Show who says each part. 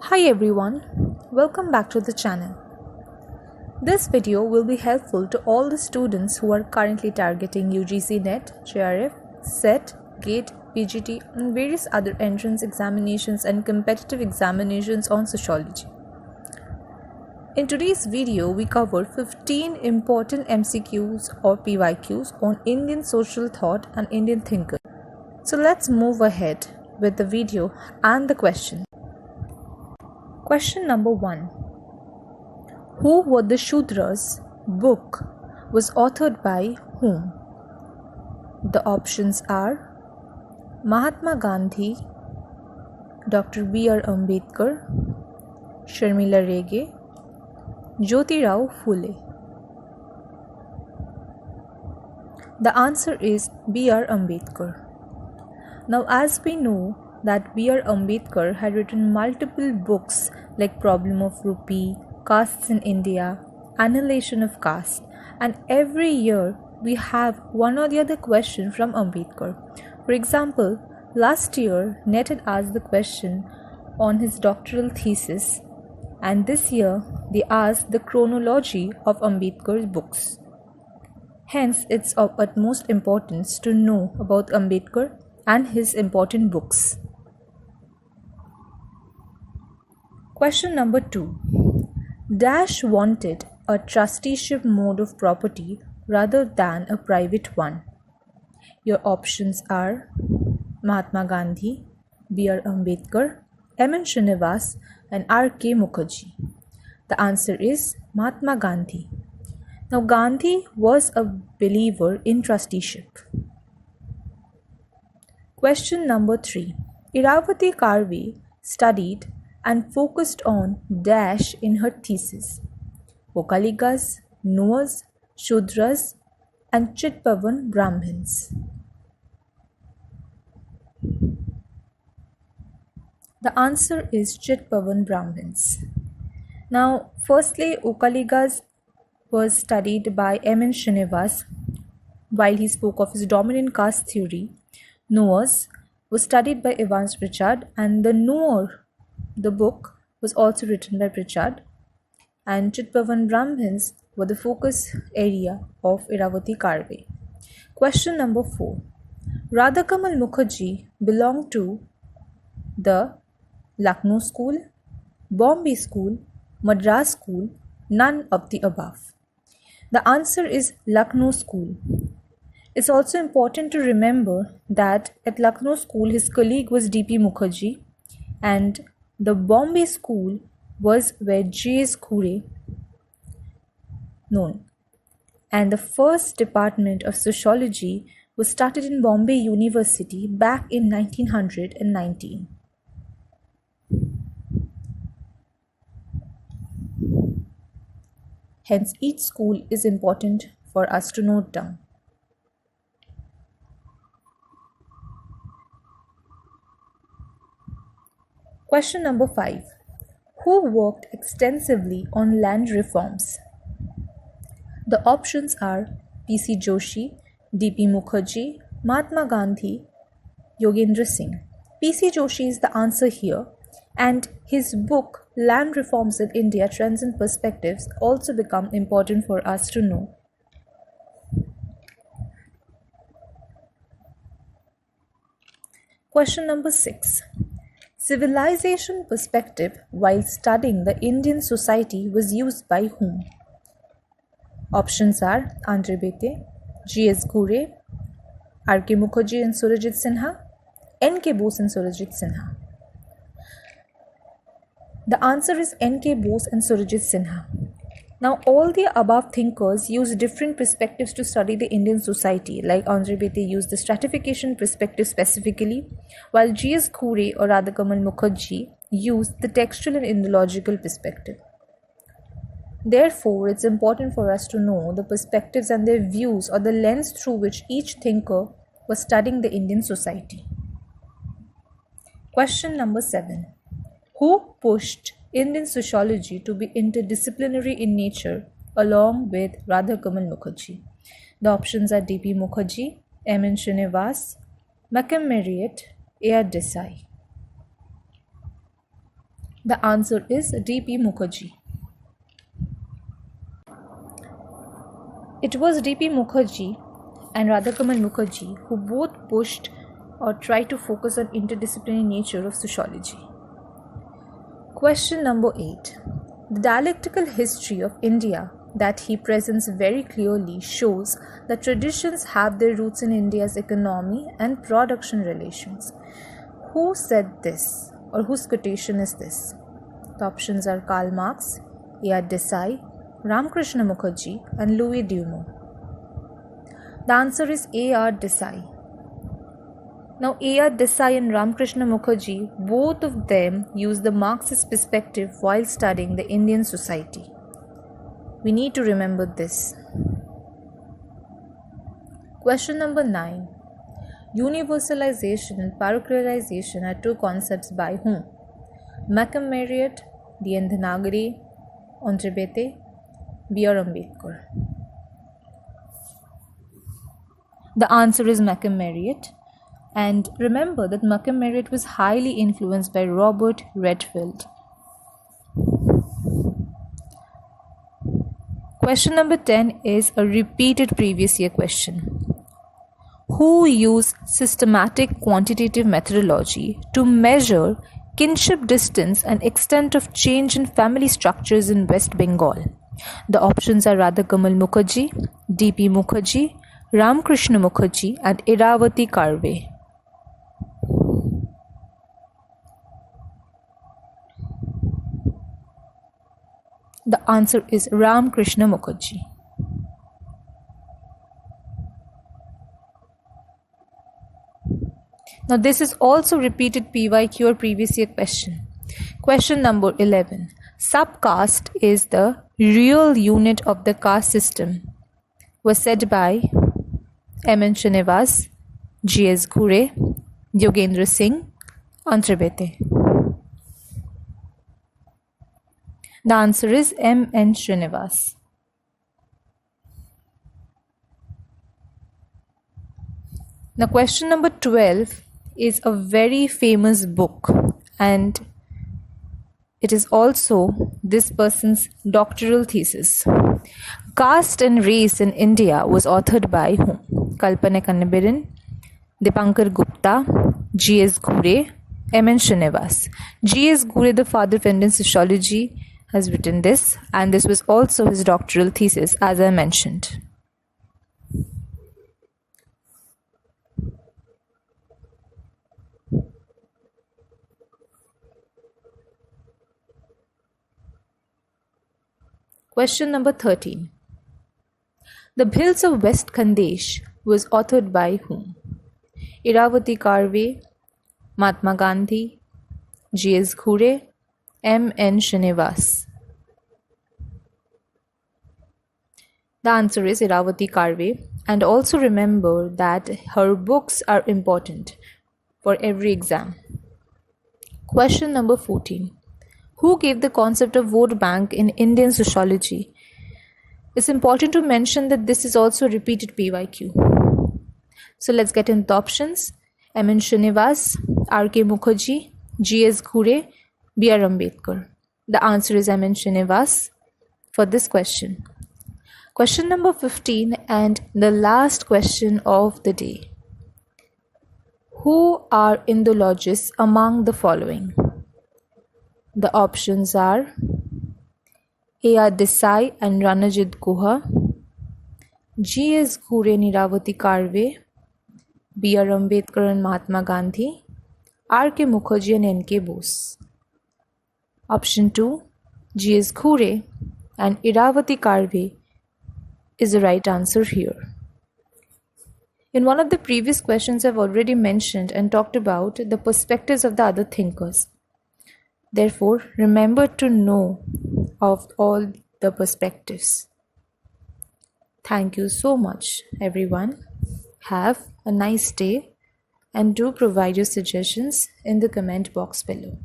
Speaker 1: Hi everyone, welcome back to the channel. This video will be helpful to all the students who are currently targeting UGC NET-JRF, SLET, GATE, PGT and various other entrance examinations and competitive examinations on sociology. In today's video, we cover 15 important MCQs or PYQs on Indian social thought and Indian thinkers. So let's move ahead with the video and the question. Question number 1. Who Were the Shudras book was authored by whom? The options are Mahatma Gandhi, Dr. B.R. Ambedkar, Sharmila Rege, Jyotirao Phule. The answer is B.R. Ambedkar. Now, as we know that B.R. Ambedkar had written multiple books like Problem of Rupee, Castes in India, Annihilation of Caste, and every year we have one or the other question from Ambedkar. For example, last year NET had asked the question on his doctoral thesis, and this year they asked the chronology of Ambedkar's books. Hence, it's of utmost importance to know about Ambedkar and his important books. Question number 2. Dash wanted a trusteeship mode of property rather than a private one. Your options are Mahatma Gandhi, B.R. Ambedkar, M.N. Srinivas and R.K. Mukherjee. The answer is Mahatma Gandhi. Now, Gandhi was a believer in trusteeship. Question number 3. Irawati Karve studied and focused on dash in her thesis. Okaligas, Noahs, Shudras and Chitpavan Brahmins. The answer is Chitpavan Brahmins. Now, firstly, Okaligas was studied by M.N. Srinivas while he spoke of his dominant caste theory. Noahs was studied by Evans Pritchard, and the book was also written by Pritchard, and Chitpavan Brahmins were the focus area of Irawati Karve. Question number 4. Radhakamal Mukherjee belonged to the Lucknow School, Bombay School, Madras School, none of the above. The answer is Lucknow School. It's also important to remember that at Lucknow School his colleague was D.P. Mukherjee, and the Bombay School was where J.S. Kure known. And the first department of sociology was started in Bombay University back in 1919. Hence, each school is important for us to note down. Question number 5. Who worked extensively on land reforms? The options are P.C. Joshi, D.P. Mukherjee, Mahatma Gandhi, Yogendra Singh. P.C. Joshi is the answer here, and his book Land Reforms in India, Trends and Perspectives also become important for us to know. Question number 6. Civilization perspective while studying the Indian society was used by whom? Options are Andre Bete, G.S. Kure, R.K. Mukherjee and Surajit Sinha, N.K. Bose and Surajit Sinha. The answer is N.K. Bose and Surajit Sinha. Now, all the above thinkers used different perspectives to study the Indian society, like Andre Bete used the stratification perspective specifically, while G.S. Kure or Radhakamal Mukherjee used the textual and Indological perspective. Therefore, it's important for us to know the perspectives and their views or the lens through which each thinker was studying the Indian society. Question number 7. Who pushed Indian sociology to be interdisciplinary in nature along with Radhakamal Mukherjee? The options are D.P. Mukherjee, M.N. Srinivas, Malcolm Marriott, A.R. Desai. The answer is D.P. Mukherjee. It was D.P. Mukherjee and Radhakamal Mukherjee who both pushed or tried to focus on interdisciplinary nature of sociology. Question number 8. The dialectical history of India that he presents very clearly shows that traditions have their roots in India's economy and production relations. Who said this, or whose quotation is this? The options are Karl Marx, A.R. Desai, Ramkrishna Mukherjee, and Louis Dumont. The answer is A.R. Desai. Now, A.R. Desai and Ramkrishna Mukherjee, both of them use the Marxist perspective while studying the Indian society. We need to remember this. Question number 9. Universalization and Parochialization are two concepts by whom? Malcolm Marriott, D.N. Dhanagari, Ontrebete, B.R. Ambedkar. The answer is Malcolm Marriott. And remember that Malcolm Marriott was highly influenced by Robert Redfield. Question number 10 is a repeated previous year question. Who used systematic quantitative methodology to measure kinship distance and extent of change in family structures in West Bengal? The options are Radhakamal Mukherjee, D.P. Mukherjee, Ramkrishna Mukherjee, and Irawati Karve. The answer is Ramkrishna Mukherjee. Now this is also repeated PYQ or previous year question. Question number 11. Subcaste is the real unit of the caste system was said by M.N. Srinivas, G.S. Ghure, Yogendra Singh, Antrebete. The answer is M.N. Srinivas. Now question number 12 is a very famous book, and it is also this person's doctoral thesis. Caste and Race in India was authored by whom? Kalpana Kannabiran, Dipankar Gupta, G.S. Ghure, M.N. Srinivas. G.S. Ghure, the father of Indian sociology, has written this, and this was also his doctoral thesis, as I mentioned. Question number 13. The Bhils of West Khandesh was authored by whom? Irawati Karve, Mahatma Gandhi, G.S. Ghure, M.N. Srinivas. The answer is Irawati Karve, and also remember that her books are important for every exam. Question number 14. Who gave the concept of vote bank in Indian sociology? It's important to mention that this is also repeated PYQ. So let's get into the options. M.N. Srinivas, R.K. Mukherjee, G.S. Ghure, B.R. Ambedkar. The answer is M.N. Srinivas for this question. Question number 15 and the last question of the day. Who are Indologists among the following? The options are A.R. Desai and Ranajit Guha, G.S. Ghure and Irawati Karve, B.R. Ambedkar and Mahatma Gandhi, R.K. Mukherjee and N.K. Bose. Option 2, G.S. Ghure and Irawati Karve is the right answer here. In one of the previous questions, I've already mentioned and talked about the perspectives of the other thinkers. Therefore, remember to know of all the perspectives. Thank you so much, everyone. Have a nice day and do provide your suggestions in the comment box below.